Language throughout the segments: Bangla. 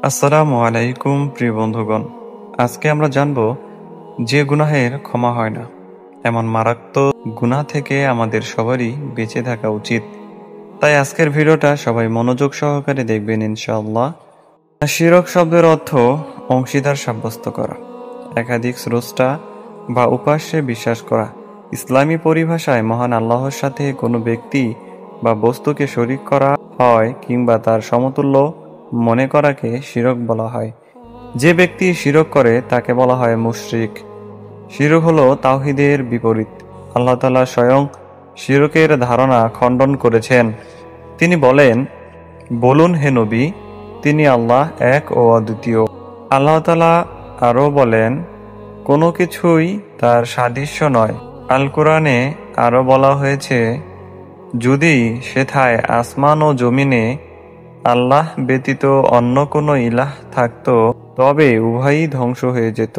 আসসালামু আলাইকুম প্রিয় বন্ধুগণ, আজকে আমরা জানব যে গুনাহের ক্ষমা হয় না, এমন মারাত্মক গুনাহ থেকে আমাদের সবারই বেঁচে থাকা উচিত। তাই আজকের ভিডিওটা সবাই মনোযোগ সহকারে দেখবেন ইনশাআল্লাহ। শিরক শব্দের অর্থ অংশীদার সাব্যস্ত করা, একাধিক স্রষ্টা বা উপাস্যে বিশ্বাস করা। ইসলামী পরিভাষায় মহান আল্লাহর সাথে কোনো ব্যক্তি বা বস্তুকে শরীক করা হয় কিংবা তার সমতুল্য মনে করাকে শিরক বলা হয়। যে ব্যক্তি শিরক করে তাকে বলা হয় মুশরিক। শিরক হলো তাওহীদের বিপরীত। আল্লাহ তাআলা স্বয়ং শিরকের ধারণা খণ্ডন করেছেন। তিনি বলেন, বলুন হে নবী, তিনি আল্লাহ এক ও অদ্বিতীয়। আল্লাহ তাআলা আরও বলেন, কোনো কিছুই তার সাদৃশ্য নয়। আল কোরআনে আরও বলা হয়েছে, যদি সেথায় আসমান ও জমিনে আল্লাহ ব্যতীত অন্য কোনো ইলাহ থাকত তবে উভয়ই ধ্বংস হয়ে যেত।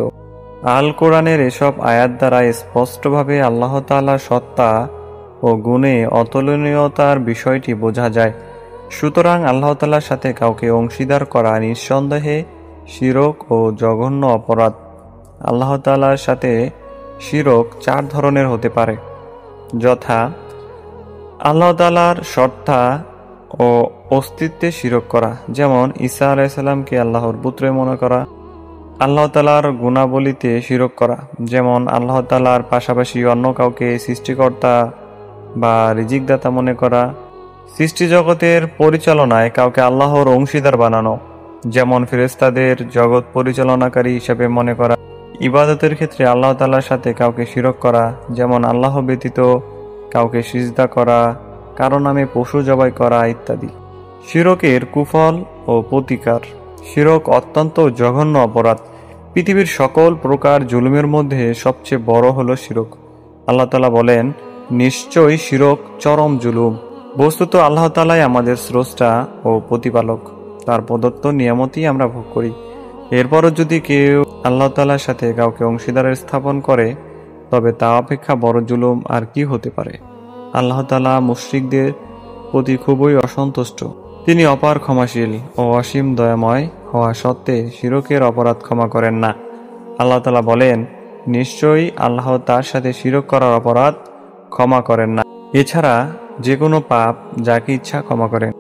আল কোরআনের এসব আয়াত দ্বারা স্পষ্টভাবে আল্লাহ তাআলার সত্তা ও গুণে অতুলনীয়তার বিষয়টি বোঝা যায়। সুতরাং আল্লাহ তাআলার সাথে কাউকে অংশীদার করা নিঃসন্দেহে শিরক ও জঘন্য অপরাধ। আল্লাহ তাআলার সাথে শিরক 4 ধরনের হতে পারে, যথা আল্লাহ তাআলার সত্তা ও অস্তিত্বে শিরক করা, যেমন ঈসা আলাইহিস সালামকে আল্লাহর পুত্র মনে করা। আল্লাহ তাআলার গুণাবলীতে শিরক করা, যেমন আল্লাহ তাআলার পাশাপাশি অন্য কাউকে সৃষ্টিকর্তা বা রিজিকদাতা মনে করা। সৃষ্টি জগতের পরিচালনায় কাউকে আল্লাহর অংশীদার বানানো, যেমন ফেরেশতাদের জগৎ পরিচালনাকারী হিসেবে মনে করা। ইবাদতের ক্ষেত্রে আল্লাহ তাআলার সাথে কাউকে শিরক করা, যেমন আল্লাহ ব্যতীত কাউকে সিজদা করা, কারো নামে পশু জবাই করা ইত্যাদি। শিরকের কুফল ও প্রতিকার। শিরক অত্যন্ত জঘন্য অপরাধ। পৃথিবীর সকল প্রকার জুলুমের মধ্যে সবচেয়ে বড় হলো শিরক। আল্লাহ তাআলা বলেন, নিশ্চয়ই শিরক চরম জুলুম। বস্তুত আল্লাহ তাআলাই আমাদের স্রষ্টা ও প্রতিপালক, তার প্রদত্ত নিয়ামতই আমরা ভোগ করি। এরপরও যদি কেউ আল্লাহ তাআলার সাথে কাউকে অংশীদার স্থাপন করে তবে তা অপেক্ষা বড় জুলুম আর কি হতে পারে। আল্লাহ তাআলা মুশরিকদের প্রতি খুবই অসন্তুষ্ট। তিনি অপার ক্ষমাশীল ও অসীম দয়াময় হওয়া সত্ত্বে শিরকের অপরাধ ক্ষমা করেন না। আল্লাহ তাআলা বলেন, নিশ্চয়ই আল্লাহ তার সাথে শিরক করার অপরাধ ক্ষমা করেন না। এছাড়া যে কোনো পাপ যাকে ইচ্ছা ক্ষমা করেন।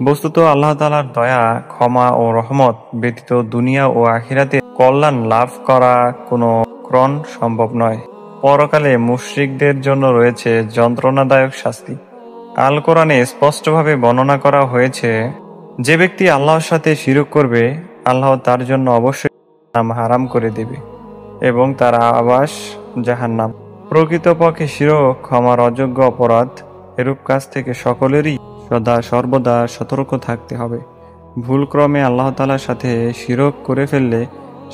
বস্তুত আল্লাহ তাআলার দয়া, ক্ষমা ও রহমত ব্যতীত দুনিয়া ও আখিরাতে কল্যাণ লাভ করা কোনো ক্রণ সম্ভব নয়। পরকালে মুশরিকদের জন্য রয়েছে যন্ত্রণাদায়ক শাস্তি। আল কোরআনে স্পষ্টভাবে বর্ণনা করা হয়েছে, যে ব্যক্তি আল্লাহর সাথে শিরক করবে আল্লাহ তার জন্য অবশ্যই নাম হারাম করে দেবে এবং তার আবাস জাহান্নাম। প্রকৃতপক্ষে শিরক ক্ষমার অযোগ্য অপরাধ। এরূপ কাজ থেকে সকলেরই সদা সর্বদা সতর্ক থাকতে হবে। ভুলক্রমে আল্লাহ তাআলার সাথে শিরক করে ফেললে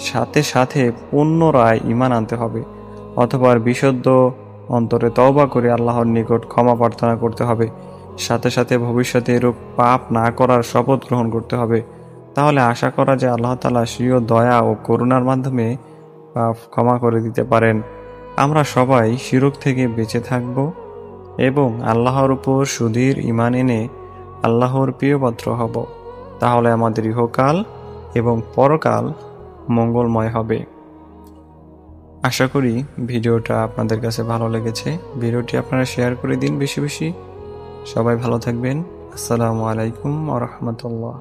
সাথে সাথে পুনরায় ঈমান আনতে হবে, অথবা বিশুদ্ধ অন্তরে তওবা করে আল্লাহর নিকট ক্ষমা প্রার্থনা করতে হবে। সাথে সাথে ভবিষ্যতে এরূপ পাপ না করার শপথ গ্রহণ করতে হবে। তাহলে আশা করা যায় আল্লাহ তাআলা স্বীয় দয়া ও করুণার মাধ্যমে পাপ ক্ষমা করে দিতে পারেন। আমরা সবাই শিরক থেকে বেঁচে থাকব এবং আল্লাহর উপর সুদৃঢ় ঈমান এনে আল্লাহর প্রিয়পাত্র হব। তাহলে আমাদের ইহকাল এবং পরকাল মঙ্গলময় হবে। আশা করি ভিডিওটা আপনাদের কাছে ভালো লেগেছে। ভিডিওটি আপনারা শেয়ার করে দিন বেশি বেশি। সবাই ভালো থাকবেন। আসসালামু আলাইকুম ওয়া রাহমাতুল্লাহ।